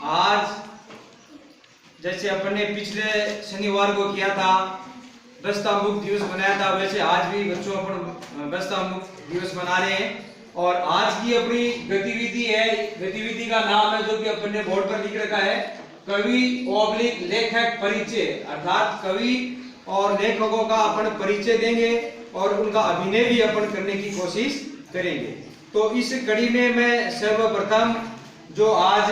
आज जैसे अपन ने पिछले शनिवार को किया था बस्ता मुक्त दिवस मनाया था, वैसे आज भी बच्चों अपन बस्ता मुक्त दिवस मना रहे हैं। और आज की अपनी गतिविधि है, गतिविधि का नाम है जो कि अपन ने बोर्ड पर लिख रखा है, कवि ओब्लिक लेखक परिचय। अर्थात कवि और लेखकों का अपन परिचय देंगे और उनका अभिनय भी अपन करने की कोशिश करेंगे। तो इस कड़ी में मैं सर्वप्रथम जो आज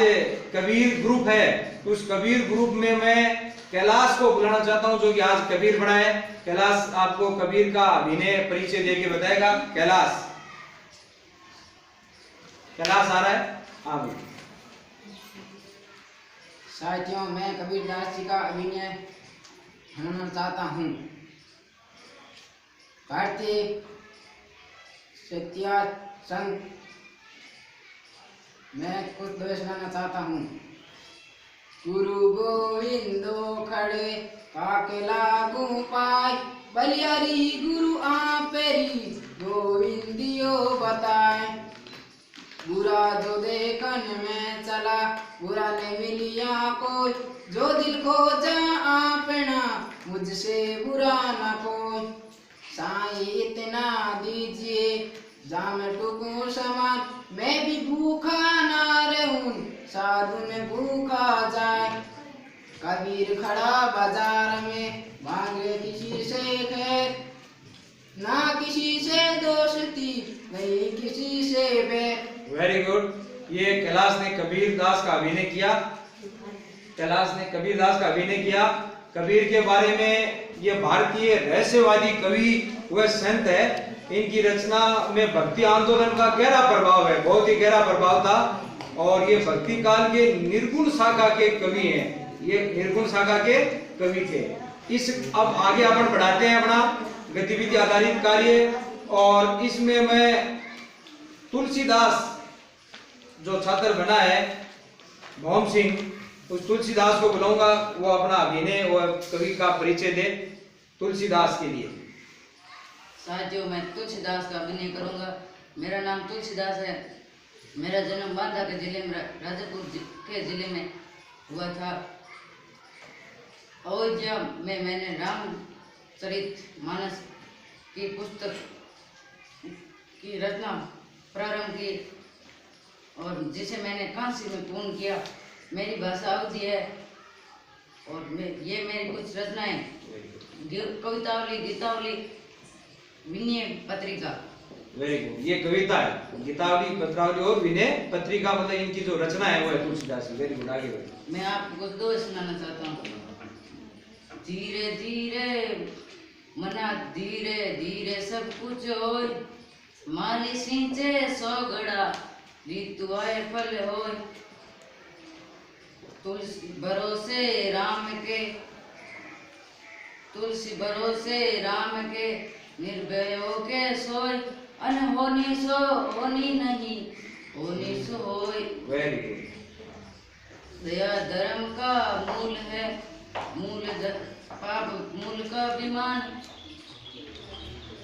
कबीर ग्रुप है, उस कबीर ग्रुप में मैं कैलाश को बुलाना चाहता हूं, जो कि आज कबीर बना है। कैलाश आपको कबीर का अभिनय परिचय देके बताएगा। कैलाश, कैलाश आ रहा है? हाँ भी। साथियों, मैं कबीर दास जी का अभिनय सुनाना चाहता हूँ। भारतीय सत्या संघ मैं कुछ दोहे सुनाना चाहता हूँ। गुरु गोविंदो खड़े काके लागू पाय, बलियारी गुरु आपेरी गोविंदियो बताए। बुरा जो देखन में चला, बुरा ने मिलिया कोई, जो दिल खोजा आपना मुझसे बुरा न कोई। साईं इतना दीजिए जाम टुकू समान, मैं भी भूखा ना रहूं साधु में भूखा जाए। कबीर खड़ा बाजार में मांगे किसी से खैर, ना किसी से दोस्ती नहीं किसी से बैर। Very good. ये कैलाश ने कबीर दास का अभिनय किया। कैलाश ने कबीर दास का अभिनय किया। कबीर के बारे में, ये भारतीय रहस्यवादी कवि व संत है। इनकी रचना में भक्ति आंदोलन का गहरा प्रभाव है, बहुत ही गहरा प्रभाव था। और ये भक्ति काल के निर्गुण शाखा के कवि हैं, ये निर्गुण शाखा के कवि थे। इस अब आगे अपन बढ़ाते हैं अपना गतिविधि आधारित कार्य। और इसमें मैं तुलसीदास जो छात्र बना है मोहन सिंह, उस तुलसीदास को बुलाऊंगा, वो अपना अभिनय और कवि का परिचय दे तुलसीदास के लिए। साथियों, मैं तुलसीदास का अभिनय करूंगा। मेरा नाम तुलसीदास है। मेरा जन्म बांदा के जिले में, राजापुर के जिले में हुआ था। अयोध्या में मैंने रामचरित मानस की पुस्तक की रचना प्रारंभ की और जिसे मैंने कांसी में पूर्ण किया। मेरी भाषा अवधी है और ये मेरी कुछ रचनाएं कवितावली, गीतावली, विनय पत्रिका। Very good. ये कविता है, गीतावली, पत्रावली और विनय पत्रिका, मतलब इनकी जो रचना है वो है तुलसीदास की। वेरी गुड, आगे बढ़ो। मैं आपको कुछ दोहे सुनाना चाहता हूँ। धीरे धीरे मना, धीरे धीरे सब कुछ होय, माली सिंचे सोगड़ा, ऋतु आए फल होय। तुलसी भरोसे राम के, तुलसी भरोसे राम के, निर्भय होके सोय, अनहोनी सो होनी नहीं, होनी सो होय। Very good. दया धर्म का मूल है, पाप मूल का विमान।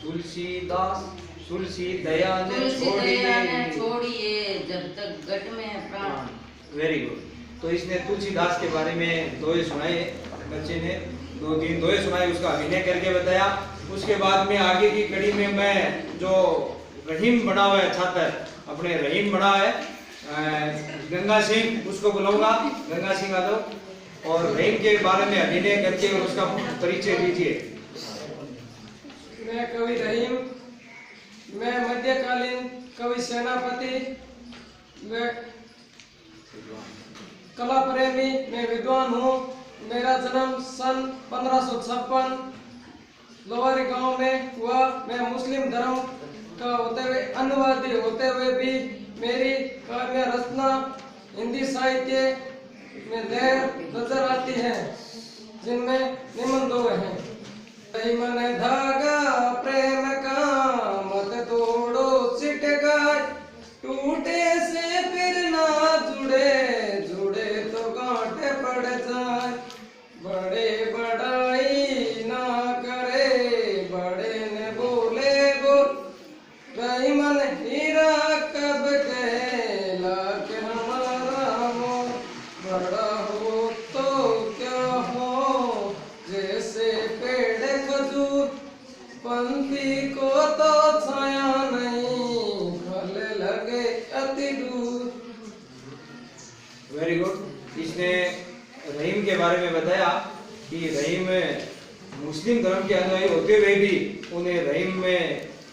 तुलसीदास, तुलसी दया ने छोड़िए जब तक घट में है प्राण। Very good. तो इसने तुलसीदास के बारे में दोहे सुनाए, बच्चे ने 2-3 दोहे सुनाए, उसका अभिनय करके बताया। उसके बाद में आगे की कड़ी में मैं जो रहीम बना हुआ है छात्र, अपने रहीम बना है गंगा सिंह, उसको बुलाऊंगा। गंगा सिंह यादव, और रहीम के बारे में अभिनय करके और उसका परिचय दीजिए। मैं कवि रहीम, मैं मध्यकालीन कवि सेनापति, मैं कला प्रेमी, मैं विद्वान हूँ। मेरा जन्म सन 1556 लोहारी गांव में हुआ। मैं मुस्लिम धर्म का होते हुए, अन्यवादी होते हुए भी मेरी काव्य रचना हिंदी साहित्य में लहर नजर आती है, जिनमें निम्न दोहे हैं। मन धागा प्रेम का मत तोड़ो सिटगाय, टूटे से फिर ना जुड़े, जुड़े तो गांठे पड़ जाए। बड़े बड़ाई ना करे, बड़े ने बोले बोल, मन हीरा कब कहला के हमारा मोल। के बारे में बताया कि रहीम मुस्लिम धर्म के अनुयायी होते हुए भी उन्हें रहीम में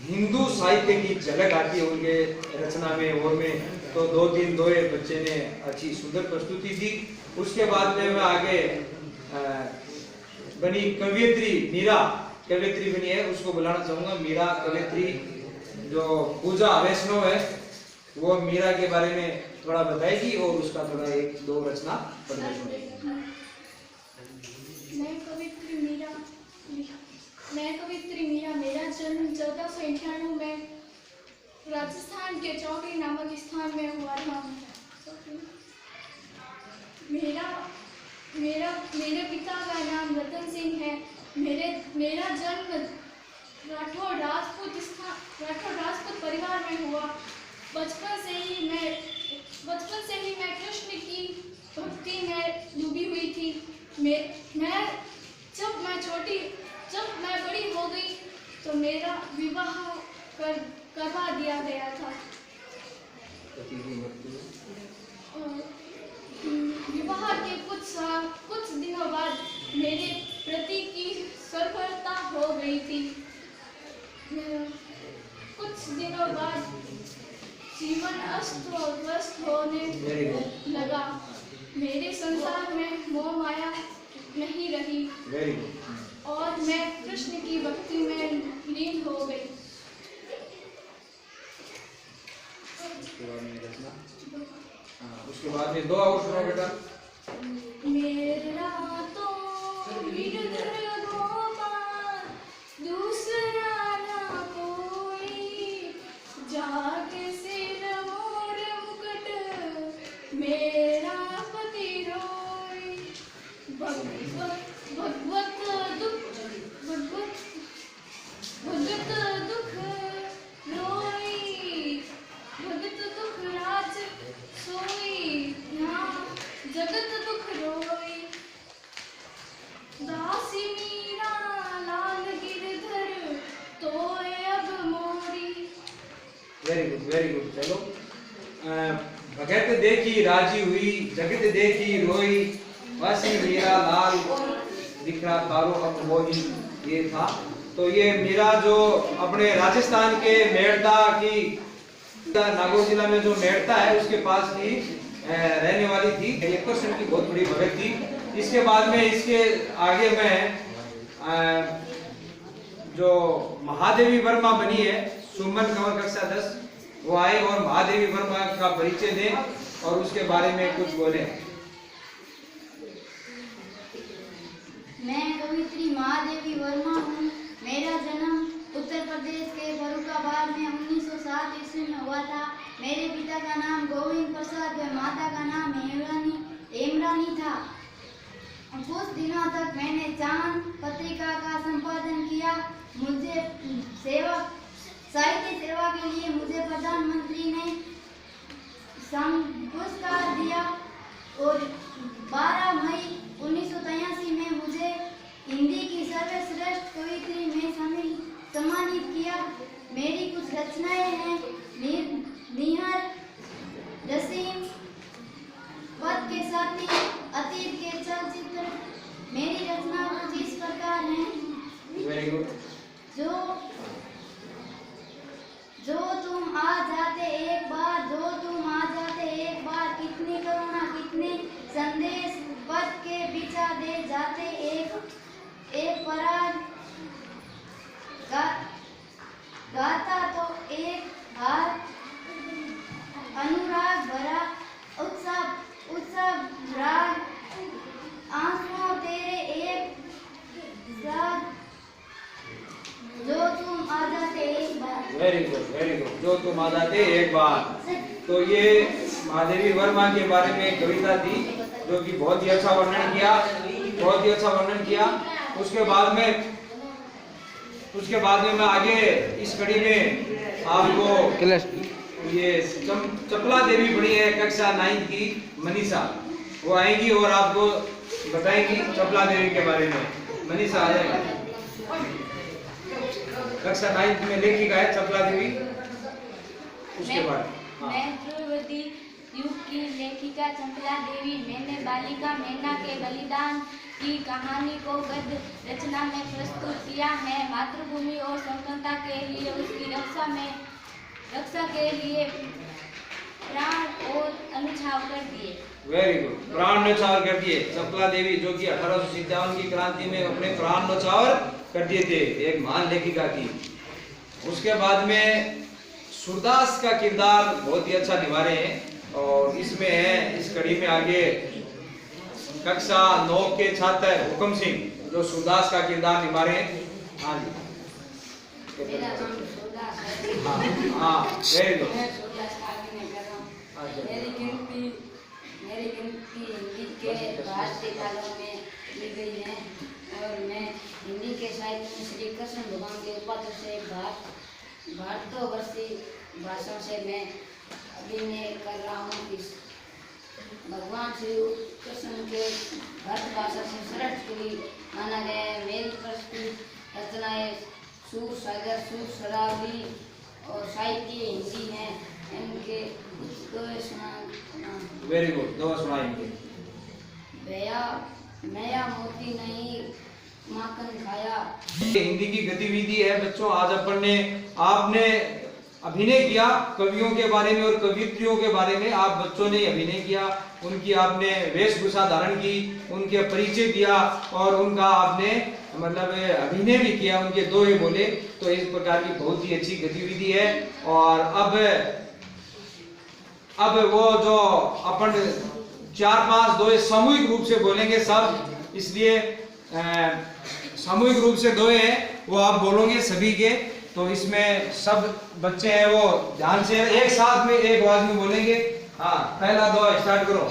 हिंदू साहित्य की झलक आती है उनके रचना में और में। तो 2-3 दोहे बच्चे ने अच्छी सुंदर प्रस्तुति दी। उसके बाद में मैं आगे बनी कवियत्री मीरा, कवियत्री बनी है, उसको बुलाना चाहूंगा। मीरा कवियत्री जो पूजा वैष्णव है, वो मीरा के बारे में थोड़ा बताएगी और उसका थोड़ा 1-2 रचना प्रदर्शन करेगी। मैं कवियत्री मीरा। मेरा जन्म 1491 में राजस्थान के चौकी नामक स्थान में हुआ था। मेरे पिता का नाम रतन सिंह है। मेरा जन्म राठौड़ राजपूत परिवार में हुआ। बचपन से ही मैं कृष्ण की भक्ति में डूबी हुई थी। जब मैं बड़ी हो गई तो मेरा विवाह करवा दिया गया था। विवाह के कुछ दिनों बाद मेरे पति की सर्वथा हो गई थी। कुछ दिनों बाद जीवन अस्त व्यस्त होने लगा। मेरे संसार में मोह माया नहीं रही और मैं कृष्ण की भक्ति में लीन हो गई। उसके बाद में 2 और सुनाओ बेटा। मेरा तो गिरधर गोपाल दूसरा ना कोई, जाके सिर मोर मुकुट मेरा पति रोई। भगवत दुख रोई, भगत दुख राज सोई ना, जगत दुख रोई। दासी मीरा लाल गिरधर तोय अब मोरी। Very good. चलो, भगत देखी राजी हुई, जगत देखी रोई, वासी मीरा लाल दिखरा तारो अब मोही। ये था। तो ये मीरा जो अपने राजस्थान के मेड़ता की नागौर जिला में जो मेड़ता है उसके पास की रहने वाली थी। 1% की बहुत बड़ी भगत थी। इसके बाद में इसके आगे में जो महादेवी वर्मा बनी है, सुमन कंवर कक्षा 10, वो आए और महादेवी वर्मा का परिचय दें और उसके बारे में कुछ बोले। मैं कवियत्री महादेवी वर्मा हूँ। मेरा जन्म उत्तर प्रदेश के फर्रुखाबाद में 1907 ईस्वी में हुआ था। मेरे पिता का नाम गोविंद प्रसाद व माता का नाम हेमरानी था। कुछ दिनों तक मैंने चांद पत्रिका का संपादन किया। मुझे साहित्य सेवा के लिए मुझे प्रधानमंत्री ने पुरस्कार दिया और 12 मई 1983 में मुझे हिंदी की सर्वश्रेष्ठ कवियत्री में सम्मानित किया। मेरी कुछ रचनाएं हैं। निहर, रसीम, पद के साथी, अतीत के चलचित्र। मेरी रचना कुछ इस प्रकार है। Very good. जो तुम आ जाते एक बार, जो तुम आ जाते एक बार, कितनी करुणा कितने संदेश पद के बिछा दे जाते एक पराग। गाता तो एक हार, अनुराग भरा उत्सव राग, आंसुओं तेरे एक राग, जो तुम आ जाते एक बार। Very good. जो तुम आ जाते एक बार। तो ये महादेवी वर्मा के बारे में कविता थी जो कि बहुत ही अच्छा वर्णन किया। उसके बाद में मैं आगे इस कड़ी में आपको ये चपला देवी बनी है कक्षा 9 की मनीषा, वो आएंगी और आपको बताएंगी चपला देवी के बारे में। मनीषा आ जाएगी। कक्षा 9 में लेखिका है चपला देवी। उसके बाद मैं ध्रुवती युग की लेखिका चंपला देवी। मैंने बालिका मेना के बलिदान की कहानी को गद्य रचना में प्रस्तुत किया है। मातृभूमि और स्वतंत्रता के लिए उसकी रक्षा के लिए प्राण और अनुछावर कर दिए। वेरी गुड, प्राण न्यौछावर कर दिए। चंपला देवी जो कि 1857 की क्रांति में अपने प्राण न्यौछावर कर दिए थे, एक महान लेखिका थी। उसके बाद में सूरदास का किरदार बहुत ही अच्छा निभा रहे हैं और इसमें है, इस कड़ी में आगे कक्षा 9 के छात्र हुक्म सिंह जो सूरदास का किरदार निभा रहे हैं। हाँ जी, मेरा नाम सूरदास है। हाँ वेरी गुड। मैं सूरदास का अभिनय कर रहा हूँ। मेरी गिनती हिंदी के भारतीय कालों में ली गई है और मैं हिंदी के साहित्य में श्री कृष्ण भगवान के उपाध्याय से भारतवर्षीय भाषा से मैं अभिनय कर रहा हूँ। इस भगवान श्री कृष्ण के भारत भाषा से श्रेष्ठ कवि माना गया है। मेरी प्रस्तुत रचनाएं सूर सागर, सूर शरावली और साहित्य हिंदी है। इनके वेरी गुड, दो सुनाएंगे। भैया नया मोती नहीं माखन खाया। हिंदी की गतिविधि है बच्चों। आज आपने अभिनय किया कवियों के बारे में और कवियत्रियों के बारे में। आप बच्चों ने अभिनय किया, उनकी आपने वेशभूषा धारण की, उनके परिचय दिया और उनका आपने मतलब अभिनय भी किया, उनके दोहे बोले। तो इस प्रकार की बहुत ही अच्छी गतिविधि है। और अब वो जो अपन 4-5 दोहे सामूहिक रूप से बोलेंगे सब, इसलिए सामूहिक रूप से दोहे हैं वो आप बोलोगे सभी के। तो इसमें सब बच्चे हैं वो ध्यान से एक साथ में एक आवाज में बोलेंगे। हाँ, पहला दोहा स्टार्ट करो।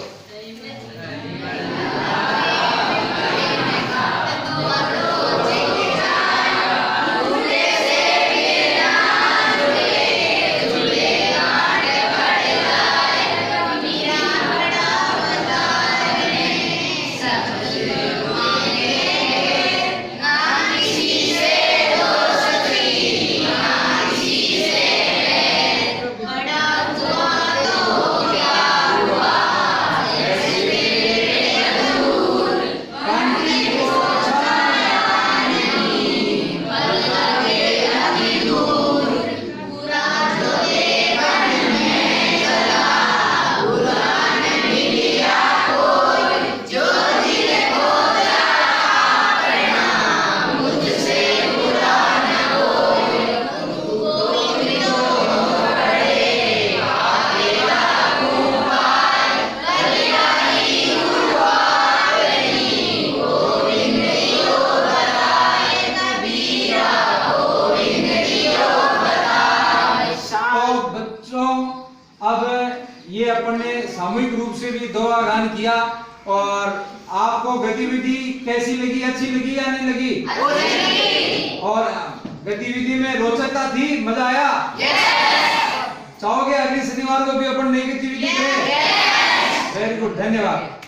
ये अपन ने सामूहिक रूप से भी दोहा गान किया। और आपको गतिविधि कैसी लगी, अच्छी लगी या नहीं लगी? और गतिविधि में रोचकता थी, मजा आया? चाहोगे अगले शनिवार को भी अपन नई गतिविधि करें? वेरी गुड, धन्यवाद।